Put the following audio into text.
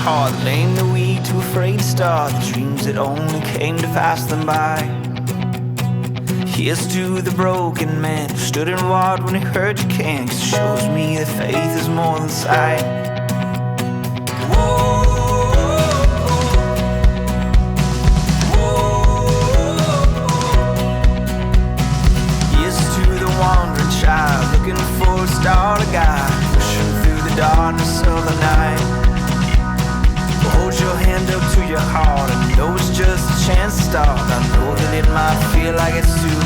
heart, the lame, the weak, too afraid to start the dreams that only came to pass them by. Here's to the broken man who stood and walked when he heard you can't, 'cause it shows me that faith is more than sight. Here's to the wandering child looking for a star to guide, pushing through the darkness of the night. Hold your hand up to your heart and know it's just a chance to start. I know that it might feel like it's too